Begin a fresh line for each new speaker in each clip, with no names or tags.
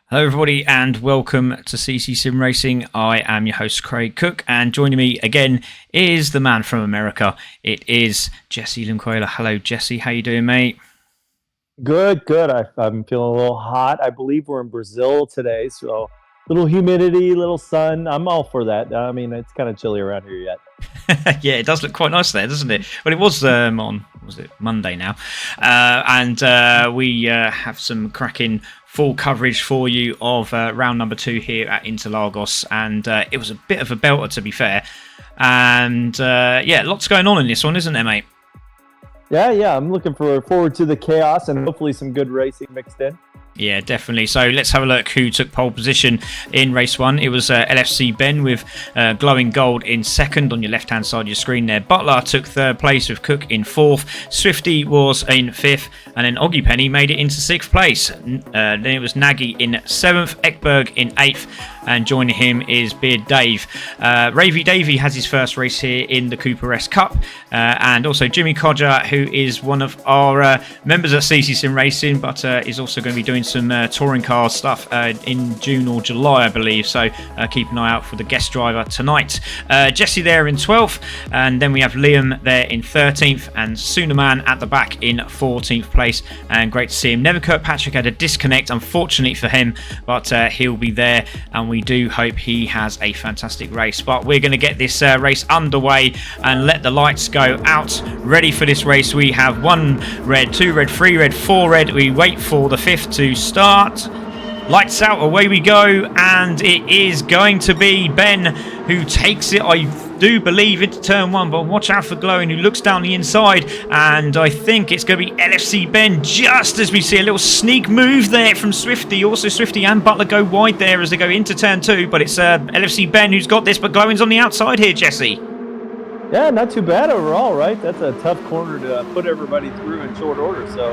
Hello, everybody, and welcome to CC Sim Racing. I am your host, Craig Cook, and joining me again is the man from America. It is Jesse Limquela. Hello, Jesse. How you doing, mate?
Good. I'm feeling a little hot. I believe we're in Brazil today, so little humidity, little sun. I'm all for that. I mean, it's kind of chilly around here yet.
Yeah, it does look quite nice there, doesn't it? Well, it was was it Monday now? And we have some cracking full coverage for you of round number 2 here at Interlagos, and it was a bit of a belter, to be fair. And yeah, lots going on in this one, isn't there, mate?
Yeah. I'm looking forward to the chaos and hopefully some good racing mixed in.
Yeah, definitely. So let's have a look who took pole position in race 1. It was LFC Ben with glowing gold in second on your left-hand side of your screen there. Butler took third place with Cook in fourth. Swifty was in fifth. And then Oggy Penny made it into sixth place. Then it was Nagy in seventh. Ekberg in eighth. And joining him is Beard Dave. Ravy Davey has his first race here in the Cooper S Cup. And also Jimmy Codger, who is one of our members at CC Sim Racing, but is also going to be doing some touring car stuff in June or July, I believe. So keep an eye out for the guest driver tonight. Jesse there in 12th. And then we have Liam there in 13th. And Sunaman at the back in 14th place. And great to see him. Nevin Kirkpatrick had a disconnect, unfortunately for him, but he'll be there. And we do hope he has a fantastic race. But we're going to get this race underway and let the lights go out. Ready for this race. We have 1 red, 2 red, 3 red, 4 red. We wait for the 5th to start. Lights out, away we go, and it is going to be Ben who takes it, I do believe, into turn 1, but watch out for Glowing, who looks down the inside, and I think it's going to be LFC Ben, just as we see a little sneak move there from Swifty. Also Swifty and Butler go wide there as they go into turn 2, but it's LFC Ben who's got this, but Glowing's on the outside here, Jesse.
Yeah, not too bad overall, right? That's a tough corner to put everybody through in short order, so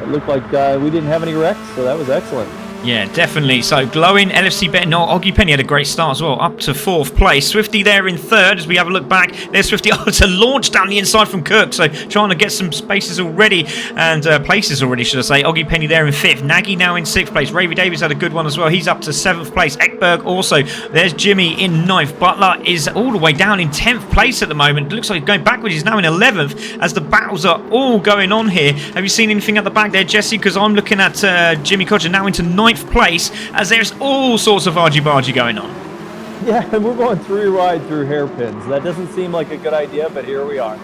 it looked like we didn't have any wrecks, so that was excellent.
Yeah, definitely. So Glowing, LFC Bet, no, Oggy Penny had a great start as well, up to 4th place. Swifty there in 3rd as we have a look back. There's Swifty to launch down the inside from Kirk, so trying to get some spaces already, and places already, should I say. Oggy Penny there in 5th. Nagy now in 6th place. Ravy Davies had a good one as well. He's up to 7th place. Ekberg also. There's Jimmy in 9th. Butler is all the way down in 10th place at the moment. It looks like he's going backwards. He's now in 11th as the battles are all going on here. Have you seen anything at the back there, Jesse? Because I'm looking at Jimmy Codger now into 9th place as there's all sorts of argy-bargy going on.
Yeah, and we're going 3 wide through hairpins. That doesn't seem like a good idea, but here we are.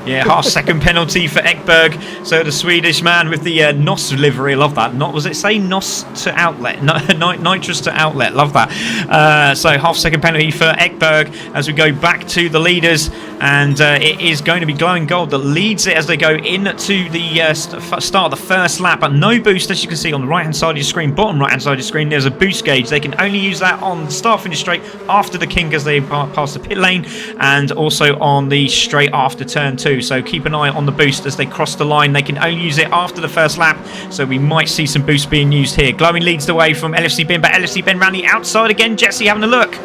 Yeah, half-second penalty for Ekberg. So the Swedish man with the NOS livery, love that. Not, was it say NOS to outlet? Nitrous to outlet, love that. So half-second penalty for Ekberg as we go back to the leaders. And it is going to be Glowing Gold that leads it as they go into the start of the first lap. But no boost, as you can see on the right-hand side of your screen, bottom right-hand side of your screen, there's a boost gauge. They can only use that on the start-finish straight after the kink as they pass the pit lane, and also on the straight after turn 2. So keep an eye on the boost as they cross the line. They can only use it after the first lap, so we might see some boost being used here. Glowing leads the way from LFC Ben, but LFC Ben round the outside again. Jesse having a look.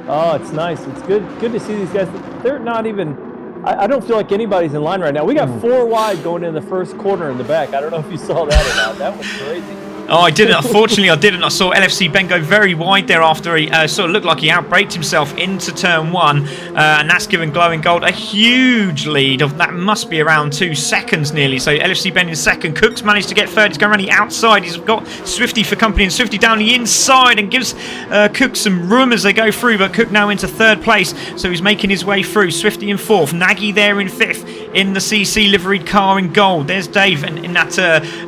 Oh, it's nice. It's good to see these guys. They're not even... I don't feel like anybody's in line right now. We got 4 wide going in the first corner in the back. I don't know if you saw that or not. That was crazy.
Oh, I didn't. Unfortunately, I didn't. I saw LFC Ben go very wide there after he sort of looked like he outbraked himself into turn 1. And that's given Glowing Gold a huge lead of that must be around 2 seconds nearly. So LFC Ben in second. Cook's managed to get third. He's going around the outside. He's got Swifty for company, and Swifty down the inside and gives Cook some room as they go through. But Cook now into 3rd place. So he's making his way through. Swifty in 4th. Nagy there in 5th in the CC liveried car in gold. There's Dave in that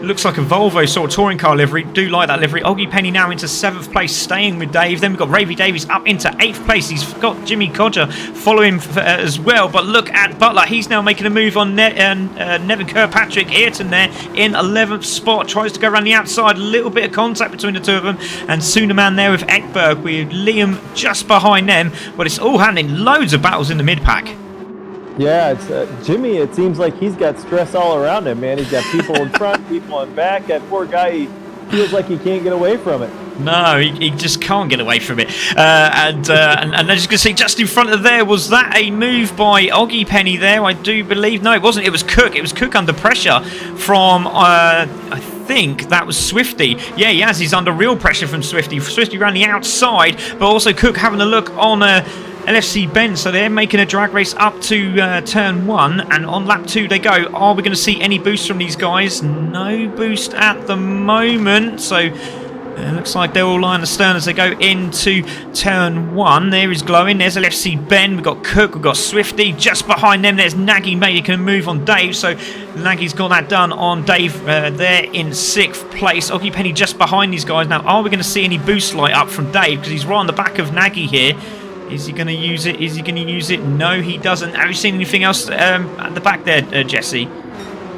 looks like a Volvo sort of touring car livery. Do like that livery. Oggy Penny now into 7th place, staying with Dave. Then we've got Ravy Davies up into 8th place. He's got Jimmy Codger following as well. But look at Butler. He's now making a move on Nevin Kirkpatrick. Ayrton there in 11th spot. Tries to go around the outside. A little bit of contact between the two of them. And Sunaman there with Ekberg, with Liam just behind them. But it's all happening. Loads of battles in the mid-pack.
Yeah, it's Jimmy. It seems like he's got stress all around him, man. He's got people in front, people in back. That poor guy, feels like he can't get away from it.
No, he just can't get away from it. And as you can see, just in front of there, was that a move by Oggy Penny there? I do believe. No, it wasn't. It was Cook. It was Cook under pressure from, I think that was Swifty. Yeah, he has. He's under real pressure from Swifty. Swifty ran the outside, but also Cook having a look on LFC Ben. So they're making a drag race up to turn 1, and on lap 2 they go. Are we going to see any boost from these guys? No boost at the moment. So it looks like they're all lying astern as they go into turn 1. There is Glowing. There's LFC Ben. We've got Cook. We've got Swifty. Just behind them, there's Nagy making a move on Dave. So Nagy's got that done on Dave there in 6th place. Oggy Penny just behind these guys. Now, are we going to see any boost light up from Dave? Because he's right on the back of Nagy here. Is he going to use it? Is he going to use it? No, he doesn't. Have you seen anything else at the back there, Jesse?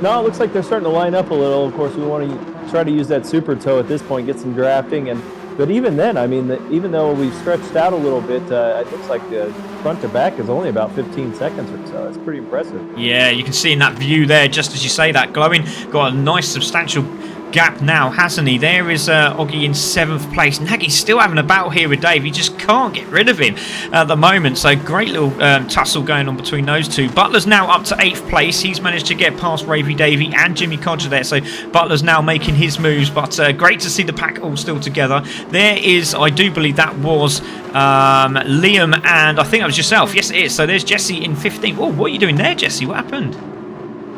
No, it looks like they're starting to line up a little. Of course, we want to try to use that super toe at this point, get some drafting, but even then, I mean, even though we've stretched out a little bit, it looks like the front to back is only about 15 seconds or so. That's pretty impressive.
Yeah, you can see in that view there, just as you say that, Glowing got a nice substantial gap now, hasn't he? There is Oggy in 7th place. Nagy's still having a battle here with Dave. He just can't get rid of him at the moment. So great little tussle going on between those two. Butler's now up to 8th place. He's managed to get past Ravy Davey and Jimmy Codger there. So Butler's now making his moves. But great to see the pack all still together. There is, I do believe that was Liam, and I think that was yourself. Yes, it is. So there's Jesse in 15th. Oh, what are you doing there, Jesse? What happened?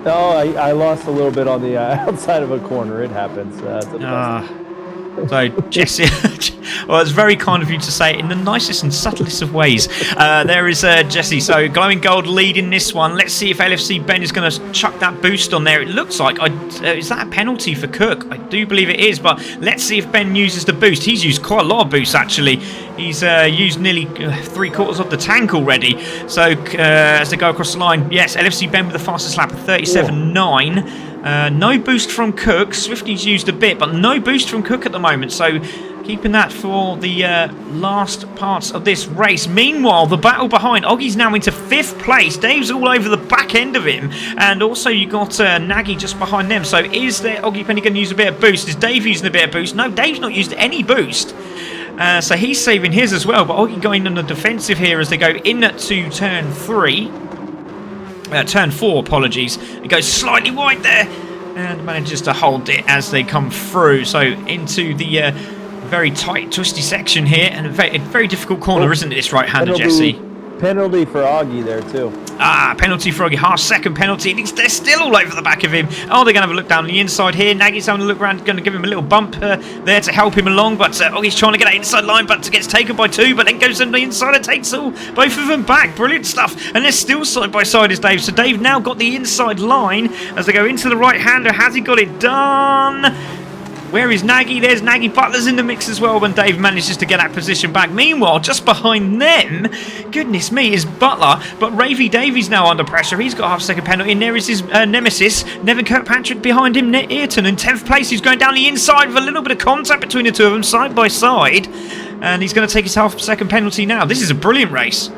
Oh, I lost a little bit on the outside of a corner. It happens.
So, Jesse, well, it's very kind of you to say it in the nicest and subtlest of ways. There is Jesse. So, Glowing Gold leading this one. Let's see if LFC Ben is going to chuck that boost on there. It looks like, is that a penalty for Cook? I do believe it is, but let's see if Ben uses the boost. He's used quite a lot of boosts, actually. He's used nearly 3/4 of the tank already. So, as they go across the line, yes, LFC Ben with the fastest lap of 37.9. No boost from Cook. Swifty's used a bit, but no boost from Cook at the moment. So keeping that for the last parts of this race. Meanwhile, the battle behind. Oggy's now into 5th place. Dave's all over the back end of him. And also you got Nagy just behind them. So is there Oggy Penny going to use a bit of boost? Is Dave using a bit of boost? No, Dave's not used any boost. So he's saving his as well. But Oggy going on the defensive here as they go into turn 3. Turn 4, apologies. It goes slightly wide there and manages to hold it as they come through. So into the very tight, twisty section here, and a very difficult corner, isn't it, this right-hander, Jesse?
Penalty for Oggy there, too.
Penalty for Oggy. Half-second penalty. They're still all over the back of him. Oh, they're going to have a look down the inside here. Nagy's having a look around, going to give him a little bump there to help him along, but Oggy's trying to get that inside line, but gets taken by 2, but then goes on the inside and takes both of them back. Brilliant stuff. And they're still side by side as Dave. So Dave now got the inside line as they go into the right-hander. Has he got it done? Where is Nagy? There's Nagy. Butler's in the mix as well when Dave manages to get that position back. Meanwhile, just behind them, goodness me, is Butler. But Ravy Davies now under pressure. He's got a half-second penalty. And there is his nemesis, Nevin Kirkpatrick, behind him, Ayrton. In 10th place, he's going down the inside with a little bit of contact between the two of them, side by side. And he's going to take his half-second penalty now. This is a brilliant race.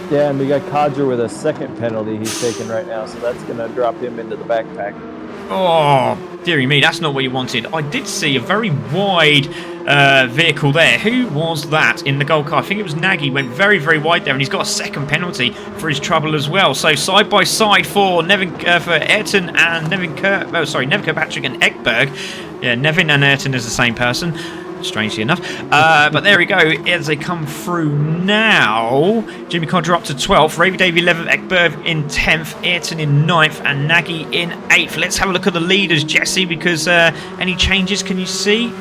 Yeah, and we got Codger with a second penalty he's taking right now. So that's going to drop him into the backpack.
Oh, dearie me, that's not what you wanted. I did see a very wide vehicle there. Who was that in the gold car? I think it was Nagy. Went very, very wide there, and he's got a second penalty for his trouble as well. So side by side for for Ayrton and Nevin Kirkpatrick and Ekberg. Yeah, Nevin and Ayrton is the same person, strangely enough. But there we go, as they come through now. Jimmy Codger up to 12th, Ravy Davey 11th, Ekberg in 10th, Ayrton in 9th, and Nagy in 8th. Let's have a look at the leaders, Jesse, because any changes can you see?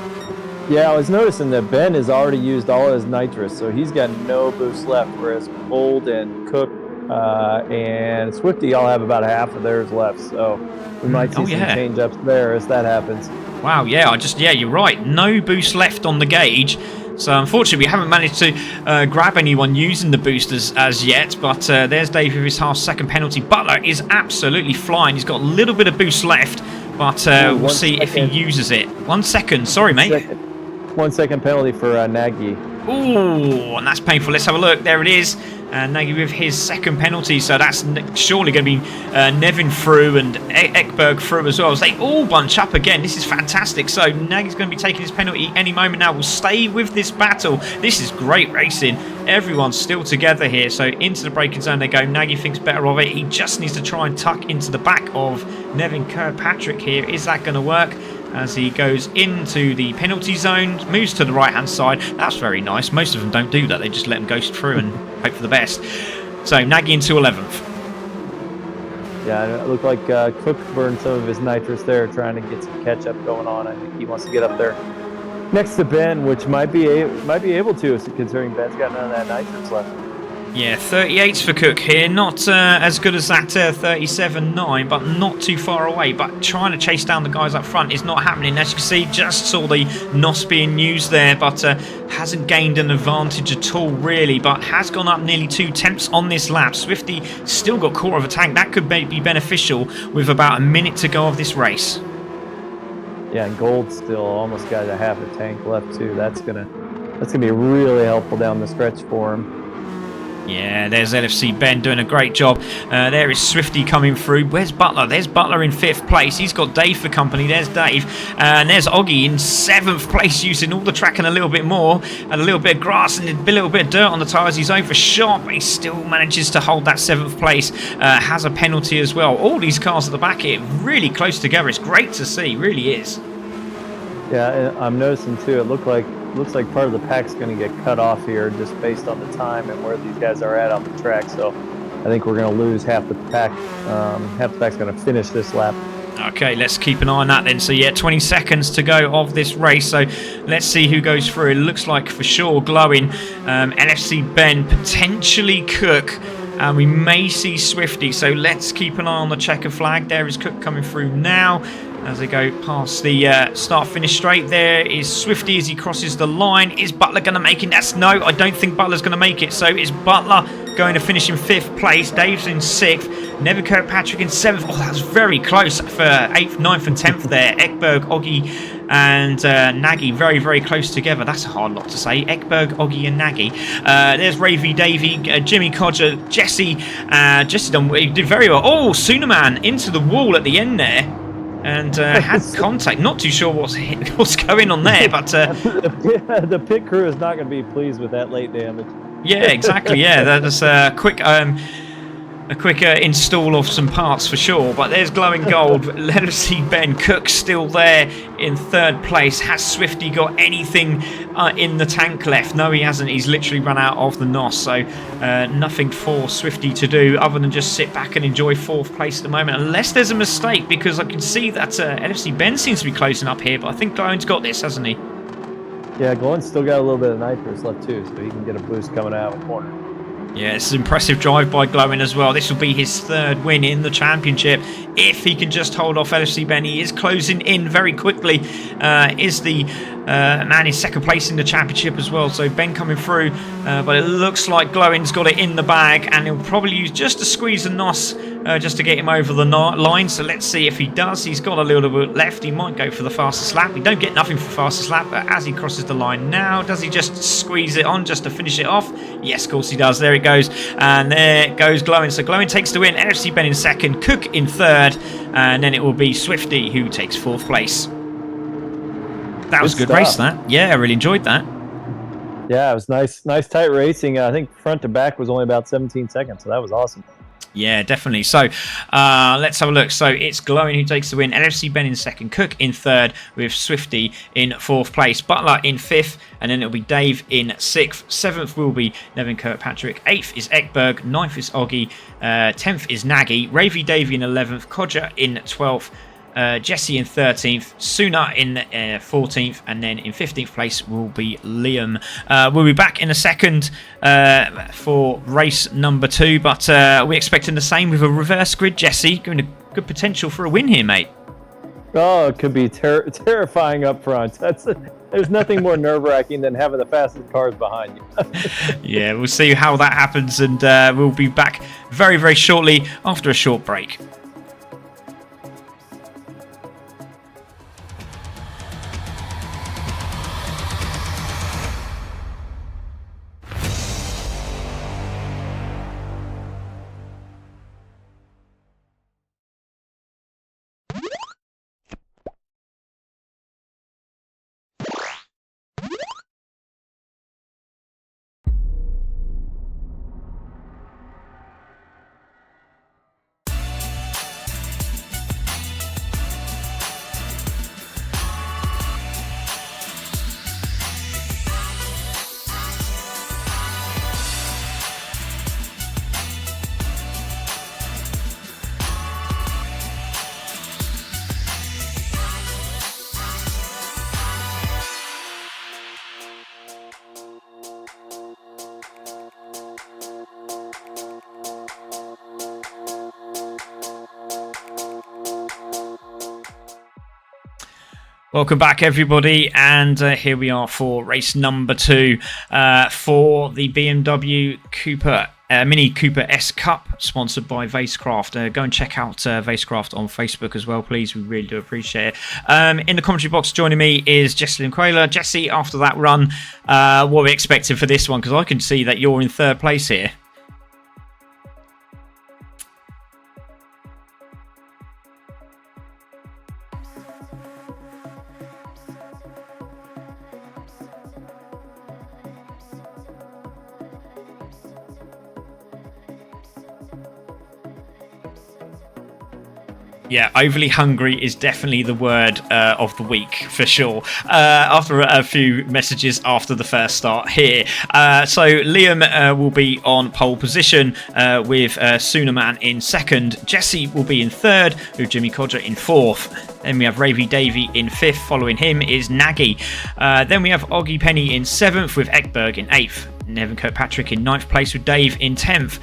Yeah, I was noticing that Ben has already used all his nitrous, so he's got no boost left, whereas Bold and Cook and Swifty all have about half of theirs left, so we might see some change-ups there as that happens.
Wow, yeah, you're right. No boost left on the gauge. So unfortunately, we haven't managed to grab anyone using the boosters as yet. But there's Dave with his half-second penalty. Butler is absolutely flying. He's got a little bit of boost left, but we'll see if he uses it. 1 second. Sorry, mate.
1 second penalty for Nagy.
Ooh, and that's painful. Let's have a look. There it is. And Nagy with his second penalty, so that's surely going to be Nevin through and Ekberg through as well. As they all bunch up again. This is fantastic. So Nagy's going to be taking his penalty any moment now. We'll stay with this battle. This is great racing. Everyone's still together here. So into the braking zone they go. Nagy thinks better of it. He just needs to try and tuck into the back of Nevin Kirkpatrick here. Is that going to work? As he goes into the penalty zone, moves to the right hand side. That's very nice. Most of them don't do that. They just let him go through and hope for the best. So Nagy into 11th.
Yeah, it looked like Cook burned some of his nitrous there, trying to get some catch up going on. I think he wants to get up there next to Ben, which might be able to, considering Ben's got none of that nitrous left.
Yeah, 38s for Cook here. Not as good as that 37.9, but not too far away. But trying to chase down the guys up front is not happening. As you can see, just saw the NOS being used there, but hasn't gained an advantage at all, really. But has gone up nearly 2 tenths on this lap. Swifty still got quarter of a tank. That could be beneficial with about a minute to go of this race.
Yeah, and Gold still almost got a half a tank left too. That's gonna be really helpful down the stretch for him.
Yeah, there's LFC Ben doing a great job. There is Swifty coming through. Where's Butler? There's Butler in 5th place. He's got Dave for company. There's Dave. And there's Oggy in 7th place, using all the track and a little bit more. And a little bit of grass and a little bit of dirt on the tyres. He's overshot, but he still manages to hold that 7th place. Has a penalty as well. All these cars at the back here really close together. It's great to see. Really is.
Yeah, and I'm noticing too, it looks like part of the pack's going to get cut off here just based on the time and where these guys are at on the track. So I think we're going to lose half the pack. Half the pack's going to finish this lap.
Okay, let's keep an eye on that then. So yeah, 20 seconds to go of this race. So let's see who goes through. It looks like for sure Glowing, LFC Ben, potentially Cook. And we may see Swifty. So let's keep an eye on the checker flag. There is Cook coming through now. As they go past the start-finish straight, there is Swifty as he crosses the line. Is Butler going to make it? No, I don't think Butler's going to make it. So is Butler going to finish in 5th place. Dave's in 6th. Nevin Kirkpatrick in 7th. Oh, that's very close for 8th, 9th and 10th there. Ekberg, Oggy and Nagy very, very close together. That's a hard lot to say. Ekberg, Oggy and Nagy. There's Ravy, Davey, Jimmy Codger, Jesse. Jesse did very well. Oh, Sunaman into the wall at the end there. And had contact. Not too sure what's going on there, but
the pit crew is not going to be pleased with that late damage.
Yeah, exactly. Yeah, that's a quick install of some parts for sure. But there's Glowing Gold. Let us see Ben Cook still there in 3rd place. Has Swifty got anything in the tank left? No, he hasn't. He's literally run out of the NOS. So nothing for Swifty to do other than just sit back and enjoy 4th place at the moment. Unless there's a mistake, because I can see that LFC Ben seems to be closing up here. But I think Glowing's got this, hasn't he?
Yeah, Glowing's still got a little bit of nitrous left too, so he can get a boost coming out of the corner.
Yeah, it's an impressive drive by Glowing as well. This will be his 3rd win in the championship. If he can just hold off LFC Ben, he is closing in very quickly. Is the man in 2nd place in the championship as well. So Ben coming through, but it looks like Glowing's got it in the bag, and he'll probably use just to squeeze the NOS just to get him over the line. So let's see if he does. He's got a little bit left. He might go for the fastest lap. We don't get nothing for fastest lap, but as he crosses the line now, does he just squeeze it on just to finish it off? Yes, of course he does. There it goes. And there goes Glowing. So Glowing takes the win. LFC Ben in 2nd, Cook in 3rd, and then it will be Swifty who takes 4th place. That was a good race, that. Yeah, I really enjoyed that.
Yeah, it was nice tight racing. I think front to back was only about 17 seconds, so that was awesome.
Yeah, definitely. So let's have a look. So it's Glowing who takes the win. LFC Ben in 2nd, Cook in 3rd, with Swifty in 4th place. Butler in 5th, and then it'll be Dave in 6th. 7th will be Nevin Kirkpatrick. 8th is Ekberg. 9th is Oggy. 10th is Nagy. Ravy Davey in 11th. Codger in 12th. Jesse in 13th, Suna in 14th, and then in 15th place will be Liam. We'll be back in a second for race number 2, but we're expecting the same with a reverse grid. Jesse, going to good potential for a win here, mate.
Oh, it could be terrifying up front. There's nothing more nerve-wracking than having the fastest cars behind you.
Yeah, we'll see how that happens, and we'll be back very, very shortly after a short break. Welcome back, everybody, and here we are for race number 2 for the BMW Cooper Mini Cooper S Cup, sponsored by Vacecraft. Go and check out Vacecraft on Facebook as well, please. We really do appreciate it. In the commentary box, joining me is Jessie Linquela. Jessie, after that run, what are we expecting for this one? Because I can see that you're in 3rd place here. Yeah, overly hungry is definitely the word of the week, for sure. After a few messages after the first start here. So Liam will be on pole position with Sunaman in 2nd. Jessie will be in 3rd, with Jimmy Codger in 4th. Then we have Ravy Davey in 5th. Following him is Nagy. Then we have Oggy Penny in 7th, with Ekberg in 8th. Nevin Kirkpatrick in 9th place, with Dave in 10th.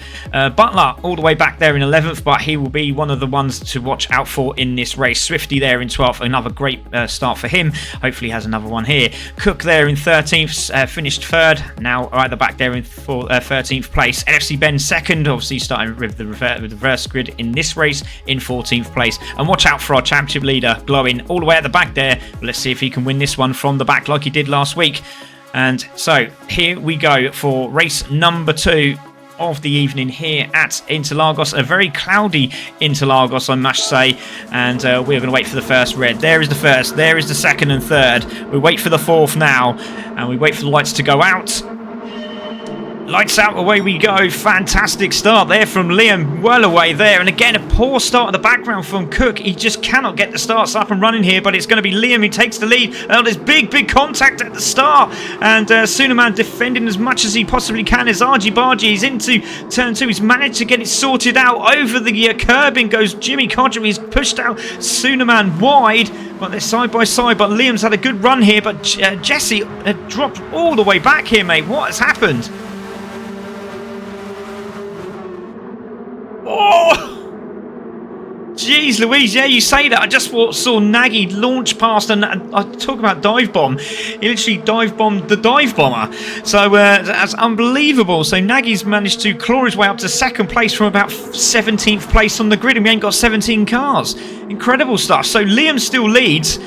Butler all the way back there in 11th, but he will be one of the ones to watch out for in this race. Swifty there in 12th, another great start for him. Hopefully he has another one here. Cook there in 13th, finished 3rd. Now right at the back there in 13th place. NFC Ben 2nd, obviously starting with the reverse grid in this race in 14th place. And watch out for our championship leader, Glowing, all the way at the back there. Let's see if he can win this one from the back like he did last week. And so here we go for race number 2 of the evening here at Interlagos. A very cloudy Interlagos, I must say. And we're going to wait for the first red. There is the first, there is the 2nd and 3rd. We wait for the 4th now, and we wait for the lights to go out. Lights out, away we go. Fantastic start there from Liam, well away there. And again, a poor start in the background from Cook. He just cannot get the starts up and running here, but it's going to be Liam who takes the lead. Oh, there's big contact at the start. And Sunaman defending as much as he possibly can as Argy Bargy is into turn 2. He's managed to get it sorted out. Over the curbing goes Jimmy Codger. He's pushed out Sunaman wide, but they're side by side. But Liam's had a good run here, but Jessie dropped all the way back here, mate. What has happened? Oh! Jeez Louise, yeah, you say that. I just saw Nagy launch past, and I talk about dive bomb. He literally dive bombed the dive bomber. So that's unbelievable. So Nagy's managed to claw his way up to 2nd place from about 17th place on the grid, and we ain't got 17 cars. Incredible stuff. So Liam still leads.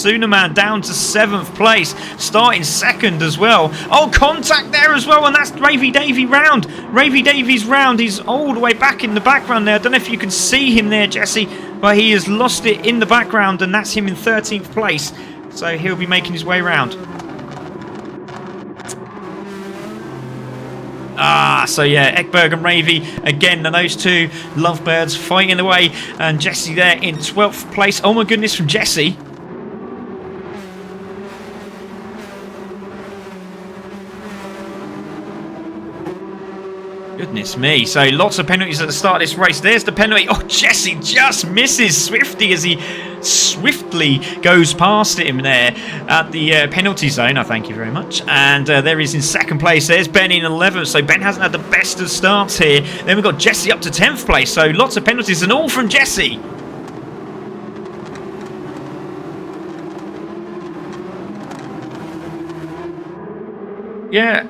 Sunaman down to 7th place, starting 2nd as well. Oh, contact there as well, and that's Ravy Davey round. Ravy Davies round. He's all the way back in the background there. I don't know if you can see him there, Jessie, but he has lost it in the background, and that's him in 13th place. So he'll be making his way round. So yeah, Ekberg and Ravy, again, those two lovebirds fighting away, and Jessie there in 12th place. Oh my goodness, from Jessie. Goodness me. So lots of penalties at the start of this race. There's the penalty. Oh, Jessie just misses Swifty as he swiftly goes past him there at the penalty zone. I thank you very much. And there he is in 2nd place. There's Ben in 11th. So Ben hasn't had the best of starts here. Then we've got Jessie up to 10th place. So lots of penalties, and all from Jessie. Yeah.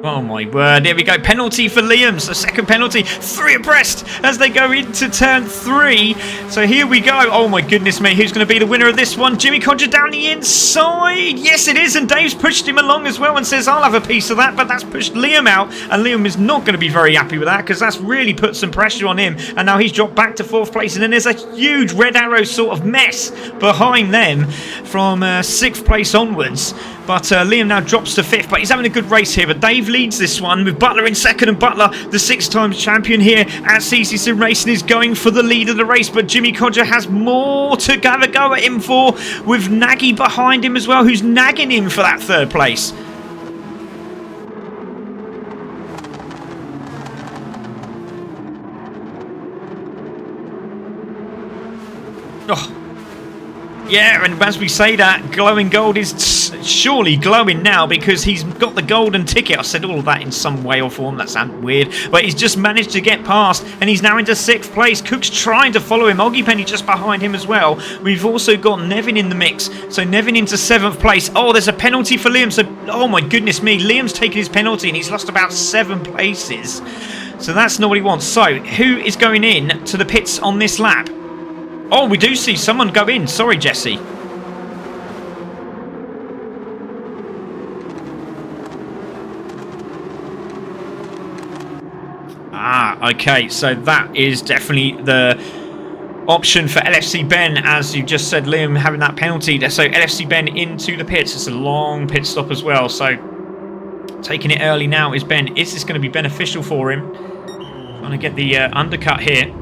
Oh my word, here we go, penalty for Liam, so 2nd penalty, 3 abreast as they go into turn 3, so here we go. Oh my goodness me, who's going to be the winner of this one? Jimmy Codger down the inside, yes it is, and Dave's pushed him along as well and says I'll have a piece of that, but that's pushed Liam out, and Liam is not going to be very happy with that, because that's really put some pressure on him, and now he's dropped back to 4th place, and then there's a huge red arrow sort of mess behind them from 6th place onwards. But Liam now drops to 5th, but he's having a good race here. But Dave leads this one with Butler in 2nd, and Butler, the 6-time champion here at CC Sim Racing, is going for the lead of the race. But Jimmy Codger has more to have a go at him for, with Nagy behind him as well, who's nagging him for that 3rd place. Oh. Yeah, and as we say that, Glowing Gold is surely glowing now because he's got the golden ticket. I said all of that in some way or form. That sounded weird. But he's just managed to get past, and he's now into 6th place. Cook's trying to follow him. Oggy Penny just behind him as well. We've also got Nevin in the mix. So Nevin into 7th place. Oh, there's a penalty for Liam. So, oh my goodness me. Liam's taken his penalty, and he's lost about 7 places. So that's not what he wants. So, who is going in to the pits on this lap? Oh, we do see someone go in. Sorry, Jesse. Ah, okay. So that is definitely the option for LFC Ben, as you just said, Liam having that penalty. So LFC Ben into the pits. It's a long pit stop as well. So taking it early now is Ben. Is this going to be beneficial for him? Trying to get the undercut here.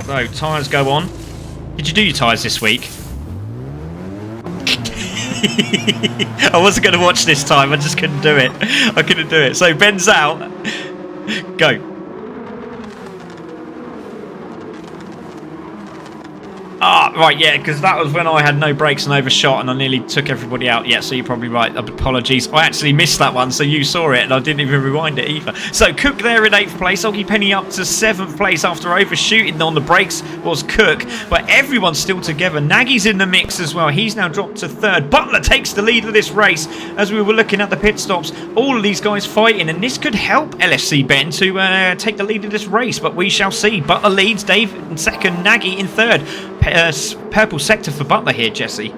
So tyres go on. Did you do your tyres this week? I wasn't going to watch this time. I just couldn't do it. I couldn't do it. So Ben's out. Go. Ah, right, yeah, because that was when I had no brakes and overshot and I nearly took everybody out. Yeah, so you're probably right. Apologies. I actually missed that one, so you saw it and I didn't even rewind it either. So Cook there in 8th place. Oggy Penny up to 7th place after overshooting on the brakes was Cook. But everyone's still together. Nagy's in the mix as well. He's now dropped to 3rd. Butler takes the lead of this race as we were looking at the pit stops. All of these guys fighting, and this could help LFC Ben to take the lead of this race, but we shall see. Butler leads, Dave in 2nd, Nagy in 3rd. Purple sector for Butler here, Jesse.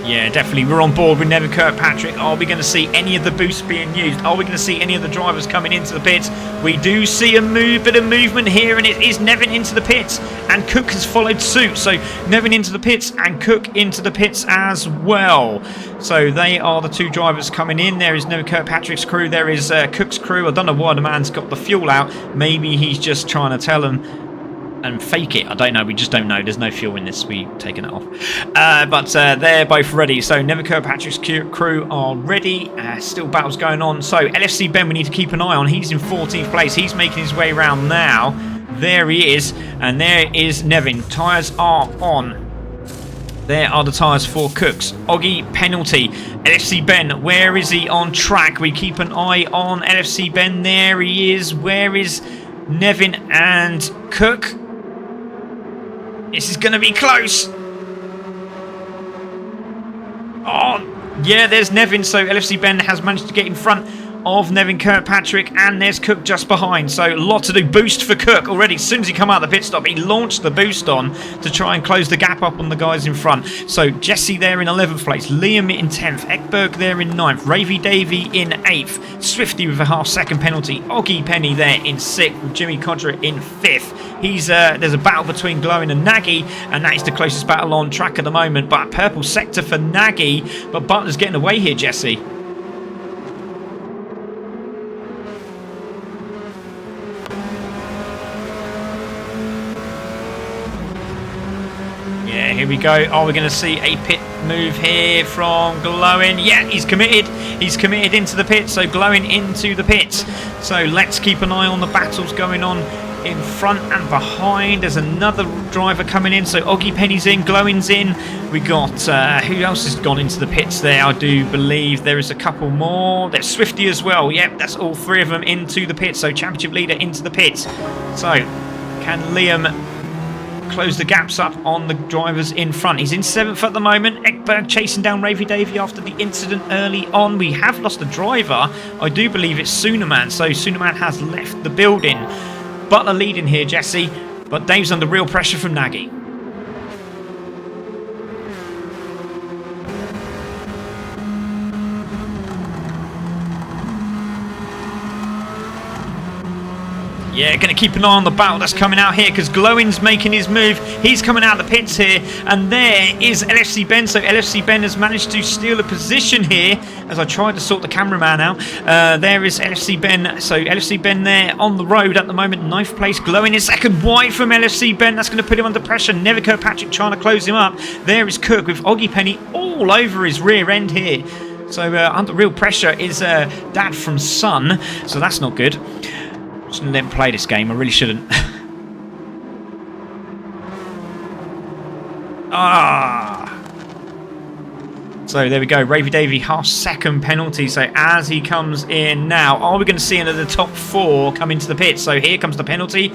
Yeah, definitely. We're on board with Nevin Kirkpatrick. Are we going to see any of the boosts being used? Are we going to see any of the drivers coming into the pits? We do see a bit of movement here, and it is Nevin into the pits, and Cook has followed suit. So Nevin into the pits and Cook into the pits as well. So they are the two drivers coming in. There is Nevin Kirkpatrick's crew. There is Cook's crew. I don't know why the man's got the fuel out. Maybe he's just trying to tell them and fake it. I don't know. We just don't know. There's no fuel in this. We've taken it off. But they're both ready. So Nevin Kirkpatrick's crew are ready. Still battles going on. So LFC Ben we need to keep an eye on. He's in 14th place. He's making his way around now. There he is. And there is Nevin. Tyres are on. There are the tyres for Cooks. Oggy, penalty. LFC Ben, where is he on track? We keep an eye on LFC Ben. There he is. Where is Nevin and Cook? This is going to be close. Oh, yeah, there's Nevin. So LFC Ben has managed to get in front of Nevin Kirkpatrick, and there's Cook just behind. So a lot to do. Boost for Cook already. As soon as he come out of the pit stop, he launched the boost on to try and close the gap up on the guys in front. So Jesse there in 11th place, Liam in 10th, Ekberg there in 9th, Ravy Davey in 8th, Swifty with a half-second penalty, Oggy Penny there in 6th, with Jimmy Codger in 5th. There's a battle between Glowing and Nagy, and that is the closest battle on track at the moment. But purple sector for Nagy, but Butler's getting away here, Jesse. Yeah, here we go. Are we going to see a pit move here from Glowing? Yeah, he's committed. He's committed into the pit, so Glowing into the pits. So let's keep an eye on the battles going on in front and behind. There's another driver coming in, so Oggy Penny's in, Glowing's in. We got, who else has gone into the pits there? I do believe there is a couple more. There's Swifty as well. Yep, that's all three of them into the pits, so championship leader into the pits. So, can Liam close the gaps up on the drivers in front? He's in 7th at the moment. Ekberg chasing down Ravy Davey after the incident early on. We have lost a driver. I do believe it's Sunaman, so Sunaman has left the building. Butler leading here, Jesse, but Dave's under real pressure from Nagy. Yeah, going to keep an eye on the battle that's coming out here because Glowing's making his move. He's coming out of the pits here, and there is LFC Ben. So LFC Ben has managed to steal a position here as I tried to sort the cameraman out. There is LFC Ben. So LFC Ben there on the road at the moment, 9th place. Glowing is 2nd wide from LFC Ben. That's going to put him under pressure. Nevin Kirkpatrick trying to close him up. There is Cook with Oggy Penny all over his rear end here. So under real pressure is dad from son, so that's not good. Shouldn't let him play this game, I really shouldn't. So there we go, Ravy Davy, half-second penalty. So as he comes in now, are we going to see another top 4 come into the pit? So here comes the penalty.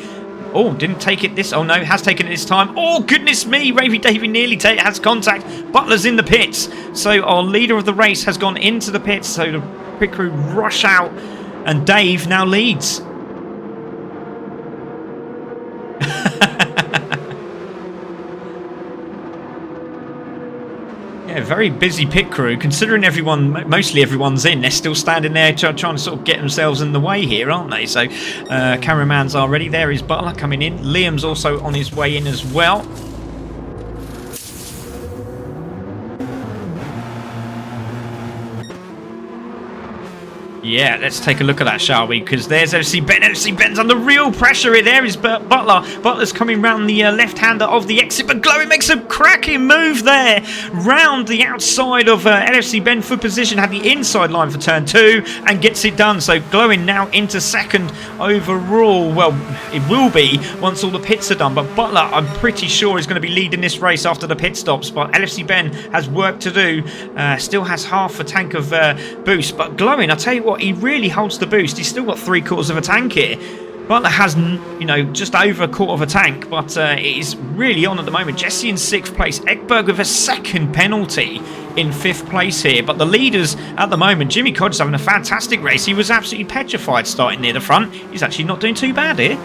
Oh, didn't take it this... Oh, no, has taken it this time. Oh, goodness me, Ravy Davy nearly has contact. Butler's in the pits. So our leader of the race has gone into the pits. So the pit crew rush out, and Dave now leads. Yeah, very busy pit crew. Considering mostly everyone's in, they're still standing there trying to sort of get themselves in the way here, aren't they? So cameramans are ready. There is Butler coming in. Liam's also on his way in as well. Yeah, let's take a look at that, shall we? Because there's FC Ben. FC Ben's under real pressure here. There is Butler. Butler's coming round the left-hander of the exit, but Glowing makes a cracking move there. Round the outside of LFC Ben for position, had the inside line for turn 2, and gets it done. So Glowing now into second overall. Well, it will be once all the pits are done, but Butler, I'm pretty sure, is going to be leading this race after the pit stops. But LFC Ben has work to do. Still has half a tank of boost, but Glowing, I tell you what, he really holds the boost. He's still got 3/4 of a tank here. Butler has, just over a quarter of a tank, but it is really on at the moment. Jesse in 6th place. Ekberg with a second penalty in 5th place here. But the leaders at the moment, Jimmy Codger's having a fantastic race. He was absolutely petrified starting near the front. He's actually not doing too bad here.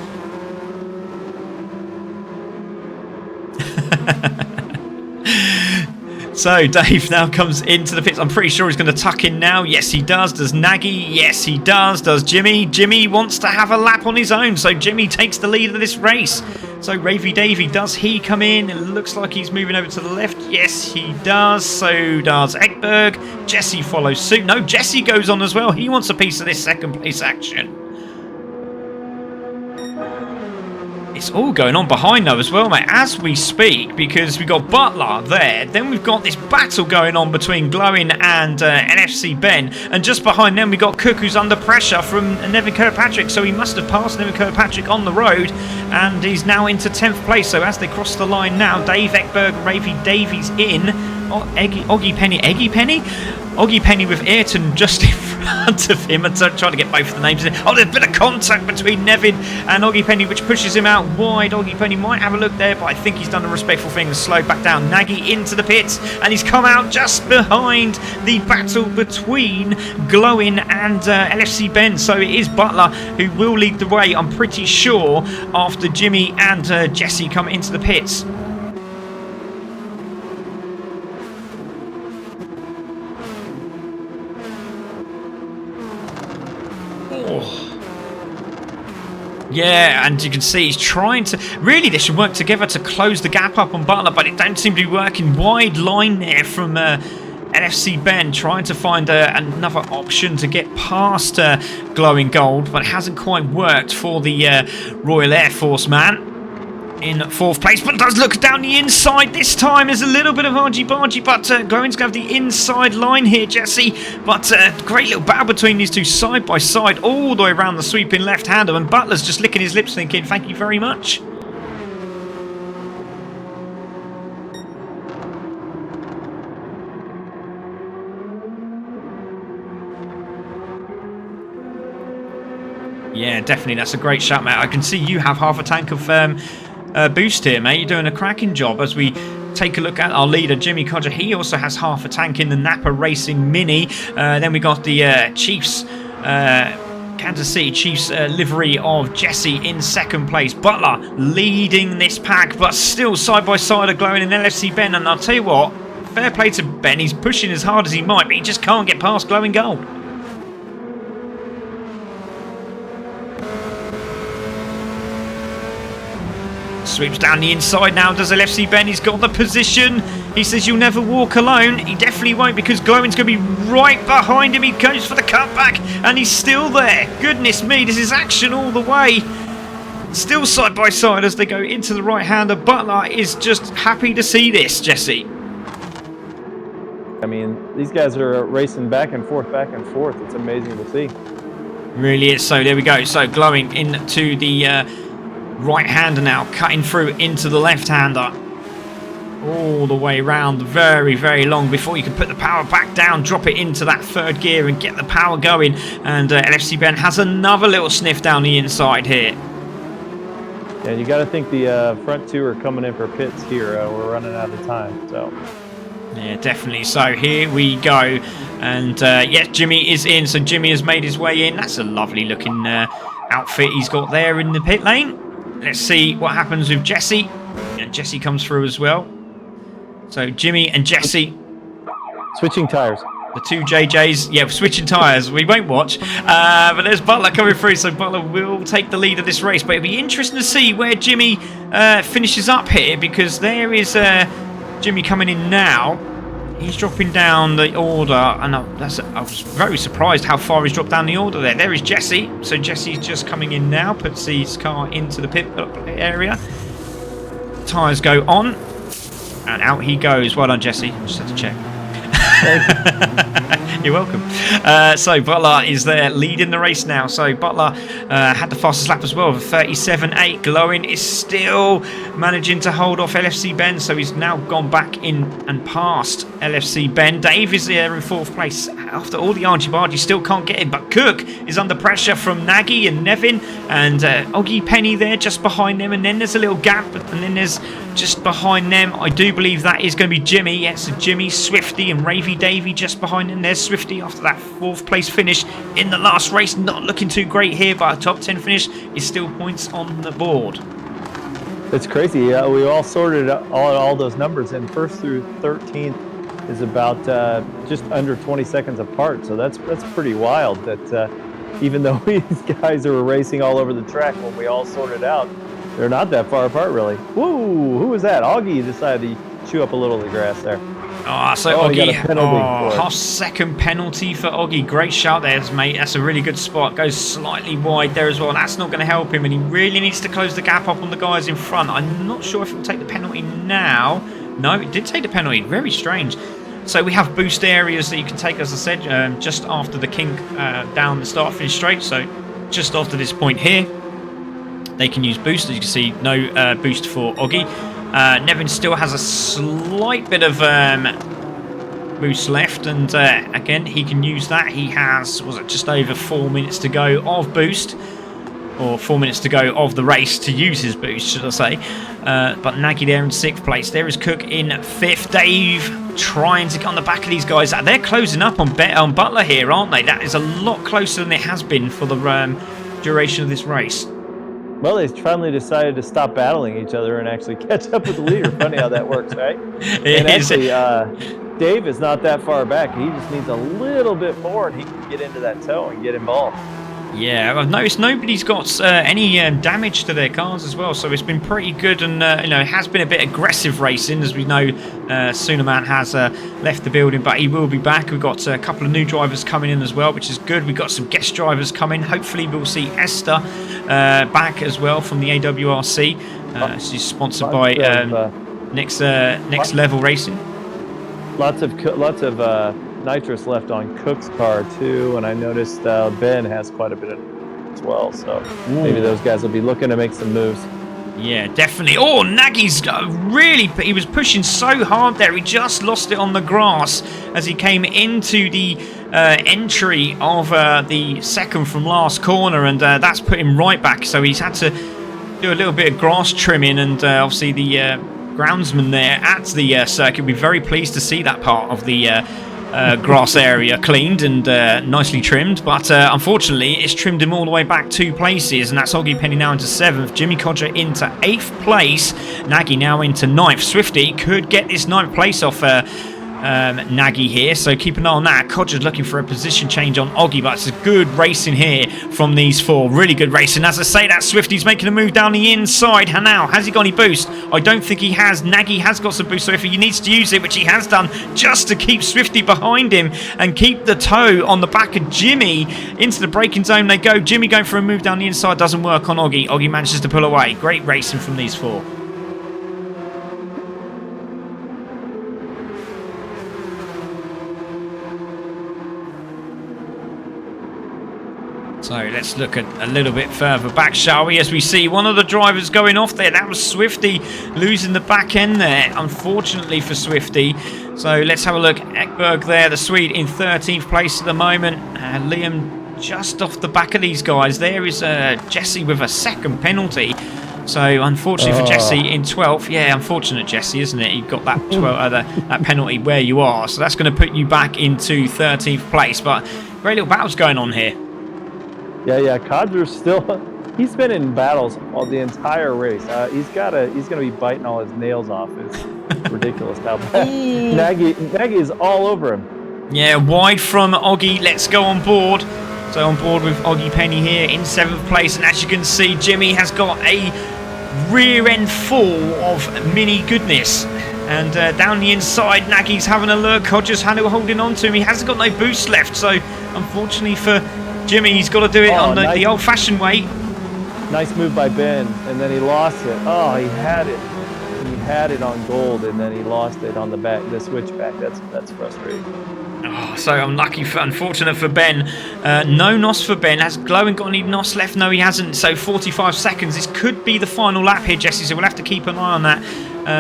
So Dave now comes into the pits. I'm pretty sure he's going to tuck in now. Yes, he does. Does Nagy? Yes, he does. Does Jimmy? Jimmy wants to have a lap on his own. So Jimmy takes the lead of this race. So Ravy Davy, does he come in? It looks like he's moving over to the left. Yes, he does. So does Ekberg. Jesse follows suit. No, Jesse goes on as well. He wants a piece of this second place action. It's all going on behind though as well, mate, as we speak, because we've got Butler there, then we've got this battle going on between Glowing and NFC Ben, and just behind them we've got Cook, who's under pressure from Nevin Kirkpatrick, so he must have passed Nevin Kirkpatrick on the road, and he's now into 10th place. So as they cross the line now, Dave Ekberg, Ravy Davies in, Oggy Penny with Ayrton just in front of him, and trying to get both of the names in. Oh, there's a bit of contact between Nevin and Oggy Penny, which pushes him out wide. Oggy Penny might have a look there, but I think he's done a respectful thing and slowed back down. Nagy into the pits, and he's come out just behind the battle between Glowing and LFC Ben. So it is Butler who will lead the way, I'm pretty sure, after Jimmy and Jesse come into the pits. Yeah, and you can see he's trying to... Really, they should work together to close the gap up on Butler, but it don't seem to be working. Wide line there from NFC Ben, trying to find another option to get past Glowing Gold, but it hasn't quite worked for the Royal Air Force man in 4th place, but does look down the inside this time. There's a little bit of argy-bargy, but Glowing's going to have the inside line here, Jesse. But great little battle between these two side by side all the way around the sweeping left-hander, and Butler's just licking his lips thinking, thank you very much. Yeah, definitely, that's a great shot, mate. I can see you have half a tank of boost here, mate. You're doing a cracking job. As we take a look at our leader, Jimmy Codger, he also has half a tank in the Napa Racing Mini. Then we got the Chiefs, Kansas City Chiefs livery of Jesse in 2nd place. Butler leading this pack, but still side by side are Glowing and LFC Ben. And I'll tell you what, fair play to Ben. He's pushing as hard as he might, but he just can't get past Glowing Gold. Sweeps down the inside now, does LFC Ben. He's got the position. He says you'll never walk alone. He definitely won't, because Glowing's going to be right behind him. He goes for the cutback, and he's still there. Goodness me, this is action all the way. Still side by side as they go into the right-hander. Butler is just happy to see this, Jesse.
I mean, these guys are racing back and forth, back and forth. It's amazing to see.
Really is. So there we go. So glowing into the right-hander now, cutting through into the left-hander. All the way around, very, very long before you can put the power back down, drop it into that third gear and get the power going. And LFC Ben has another little sniff down the inside here.
Yeah, you got to think the front two are coming in for pits here. We're running out of time, so.
Yeah, definitely. So here we go. And yes, Jimmy is in. So Jimmy has made his way in. That's a lovely looking outfit he's got there in the pit lane. Let's see what happens with Jesse. And Jesse comes through as well. So Jimmy and Jesse.
Switching tires.
The two JJs, yeah, switching tyres. We won't watch. But there's Butler coming through, so Butler will take the lead of this race. But it'll be interesting to see where Jimmy finishes up here, because there is Jimmy coming in now. He's dropping down the order, and I was very surprised how far he's dropped down the order there. There is Jesse. So Jesse's just coming in now, puts his car into the pit area. Tyres go on, and out he goes. Well done, Jesse. I just had to check. You're welcome. So Butler is there leading the race now. So Butler had the fastest lap as well, 37.8. Glowing is still managing to hold off LFC Ben, so he's now gone back in and past LFC Ben. Dave is there in 4th place after all the argy-bargy, still can't get him, but Cook is under pressure from Nagy and Nevin, and Oggy Penny there just behind them, and then there's a little gap, and then there's just behind them, I do believe that is going to be Jimmy. Yes, so Jimmy, Swifty and Ravy Davey just behind him. There's Swifty after that 4th place finish in the last race. Not looking too great here, but a top 10 finish is still points on the board.
It's crazy. We all sorted all those numbers, and 1st through 13th is about just under 20 seconds apart. So that's pretty wild that even though these guys are racing all over the track, when we all sorted out, they're not that far apart, really. Woo! Who was that? Augie decided to chew up a little of the grass there.
Oggy, half-second penalty for Oggy. Great shout there, mate. That's a really good spot. Goes slightly wide there as well. That's not going to help him, and he really needs to close the gap up on the guys in front. I'm not sure if he'll take the penalty now. No, it did take the penalty. Very strange. So we have boost areas that you can take, as I said, just after the kink down the start-finish straight. So just after this point here, they can use boost. As you can see, no boost for Oggy. Nevin still has a slight bit of boost left, and again, he can use that. He has, was it just over 4 minutes to go of boost, or 4 minutes to go of the race to use his boost, should I say. But Nagy there in 6th place. There is Cook in 5th. Dave trying to get on the back of these guys. They're closing up on Butler here, aren't they? That is a lot closer than it has been for the duration of this race.
Well, they finally decided to stop battling each other and actually catch up with the leader. Funny how that works, right? And actually, Dave is not that far back. He just needs a little bit more, and he can get into that toe and get involved.
Yeah, I've noticed nobody's got any damage to their cars as well, so it's been pretty good, and it has been a bit aggressive racing, as we know. Sunaman has left the building, but he will be back. We've got a couple of new drivers coming in as well, which is good. We've got some guest drivers coming. Hopefully we'll see Esther back as well from the AWRC. She's sponsored by Next Level Racing.
Lots of nitrous left on Cook's car too, and I noticed Ben has quite a bit of it as well, so maybe those guys will be looking to make some moves.
Yeah, definitely. Oh, Nagy's he was pushing so hard there, he just lost it on the grass as he came into the entry of the second from last corner, and that's put him right back, so he's had to do a little bit of grass trimming, and obviously the groundsman there at the circuit will be very pleased to see that part of the grass area cleaned and nicely trimmed, but unfortunately it's trimmed him all the way back 2 places, and that's Oggy Penny now into 7th, Jimmy Codger into 8th place, Nagy now into 9th. Swifty could get this 9th place off Nagy here, so keep an eye on that. Codger's looking for a position change on Oggy, but it's a good racing here from these 4. Really good racing. As I say, that Swifty's making a move down the inside. Now, has he got any boost? I don't think he has. Nagy has got some boost, so if he needs to use it, which he has done, just to keep Swifty behind him and keep the toe on the back of Jimmy. Into the braking zone they go. Jimmy going for a move down the inside, doesn't work on Oggy. Oggy manages to pull away. Great racing from these 4. So let's look at a little bit further back, shall we? As we see one of the drivers going off there. That was Swifty losing the back end there, unfortunately for Swifty. So let's have a look. Ekberg there, the Swede, in 13th place at the moment. Liam just off the back of these guys. There is Jesse with a second penalty. So unfortunately for Jesse in 12th. Yeah, unfortunate Jesse, isn't it? You got that that penalty where you are. So that's going to put you back into 13th place. But great little battles going on here.
Yeah. Codger's still. He's been in battles all the entire race. He's going to be biting all his nails off. It's ridiculous how bad. Nagy is all over him.
Yeah, wide from Oggy. Let's go on board. So on board with Oggy Penny here in 7th place. And as you can see, Jimmy has got a rear end full of mini goodness. And down the inside, Nagy's having a look. Hodges holding on to him. He hasn't got no boost left. So unfortunately for Jimmy, he's got to do it on the old-fashioned way.
Nice move by Ben, and then he lost it. Oh, he had it. He had it on gold, and then he lost it on the switchback. That's frustrating.
Oh, so unfortunate for Ben. No NOS for Ben. Has Glowing got any NOS left? No, he hasn't. So 45 seconds. This could be the final lap here, Jesse, so we'll have to keep an eye on that.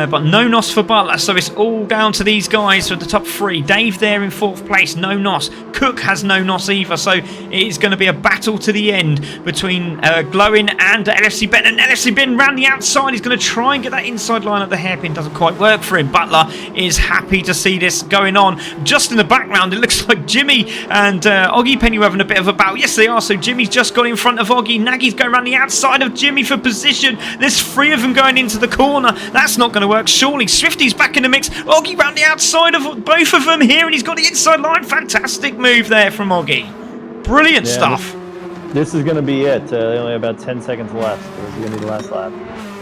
But no NOS for Butler, so it's all down to these guys for the top 3. Dave there in 4th place, no NOS. Cook has no NOS either, so it is going to be a battle to the end between Glowing and LFC Ben. And LFC Ben round the outside. He's going to try and get that inside line of the hairpin. Doesn't quite work for him. Butler is happy to see this going on. Just in the background, it looks like Jimmy and Oggy Penny are having a bit of a battle. Yes, they are. So Jimmy's just got in front of Oggy. Nagy's going around the outside of Jimmy for position. There's 3 of them going into the corner. That's not going to work. Surely Swifty's back in the mix. Oggy round the outside of both of them here, and he's got the inside line. Fantastic move there from Oggy. Brilliant stuff.
This is going to be it. They only have about 10 seconds left. This is going to be the last lap.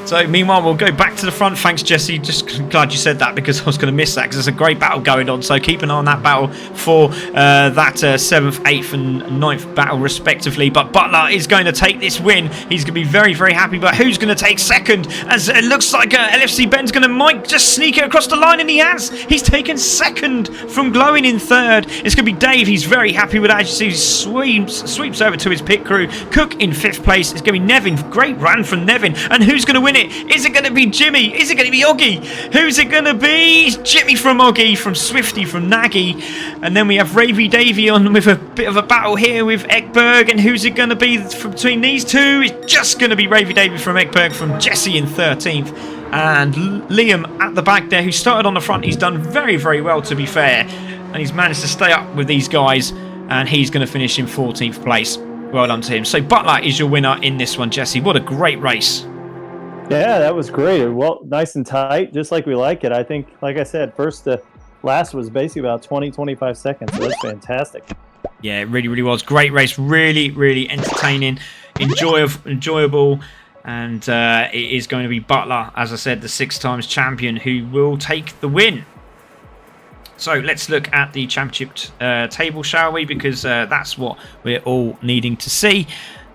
So meanwhile, we'll go back to the front. Thanks, Jesse. Just glad you said that because I was going to miss that because there's a great battle going on. So keep an eye on that battle for that 7th, 8th and 9th battle respectively. But Butler is going to take this win. He's going to be very, very happy. But who's going to take second? As it looks like LFC Ben's going to might just sneak it across the line, and he has. He's taken second from Glowing in 3rd. It's going to be Dave. He's very happy with that. As you see, he sweeps over to his pit crew. Cook in 5th place. It's going to be Nevin. Great run from Nevin. And who's going to win it? Is it going to be Jimmy? Is it going to be Oggy? Who's it going to be? It's Jimmy from Oggy, from Swifty, from Nagy. And then we have Ravy Davey on with a bit of a battle here with Ekberg. And who's it going to be between these two? It's just going to be Ravy Davey from Ekberg, from Jesse in 13th. And Liam at the back there, who started on the front. He's done very, very well, to be fair. And he's managed to stay up with these guys. And he's going to finish in 14th place. Well done to him. So Butler is your winner in this one, Jesse. What a great race.
Yeah, that was great. Well, nice and tight, just like we like it. I think, like I said, first to last was basically about 20-25 seconds. So that's fantastic.
Yeah, it really, really was. Great race. Really, really entertaining, enjoyable. And it is going to be Butler, as I said, the 6-times champion, who will take the win. So let's look at the championship table, shall we? Because that's what we're all needing to see.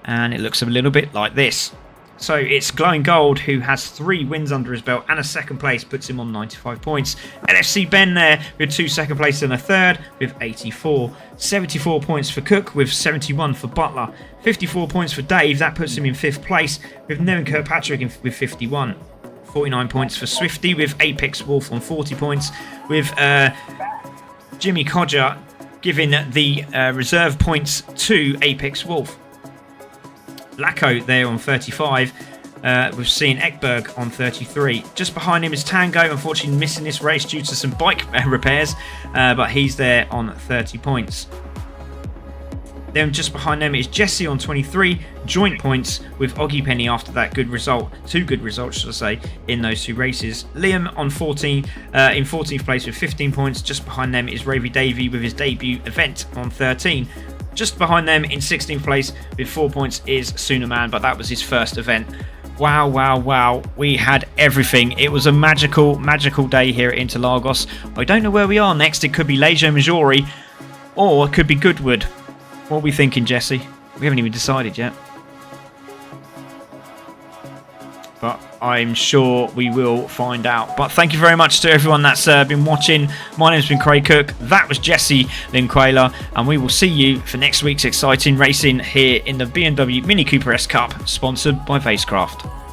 And it looks a little bit like this. So it's Glowing Gold, who has 3 wins under his belt and a 2nd place, puts him on 95 points. LFC Ben there with 2 second places and a 3rd with 84. 74 points for Cook with 71 for Butler. 54 points for Dave, that puts him in 5th place with Nevin Kirkpatrick with 51. 49 points for Swifty with Apex Wolf on 40 points, with Jimmy Codger giving the reserve points to Apex Wolf. Lacko there on 35. We've seen Ekberg on 33. Just behind him is Tango, unfortunately missing this race due to some bike repairs, but he's there on 30 points. Then just behind them is Jesse on 23, joint points with Oggy Penny after that good result. 2 good results, should I say, in those 2 races. Liam on 14, in 14th place with 15 points. Just behind them is Ravy Davey with his debut event on 13. Just behind them in 16th place with 4 points is Sunaman, but that was his first event. Wow, wow, wow. We had everything. It was a magical, magical day here at Interlagos. I don't know where we are next. It could be Leggio Maggiore or it could be Goodwood. What are we thinking, Jesse? We haven't even decided yet. But I'm sure we will find out. But thank you very much to everyone that's been watching. My name's been Craig Cook. That was Jesse Linquela, and we will see you for next week's exciting racing here in the BMW Mini Cooper S Cup, sponsored by Vacecraft.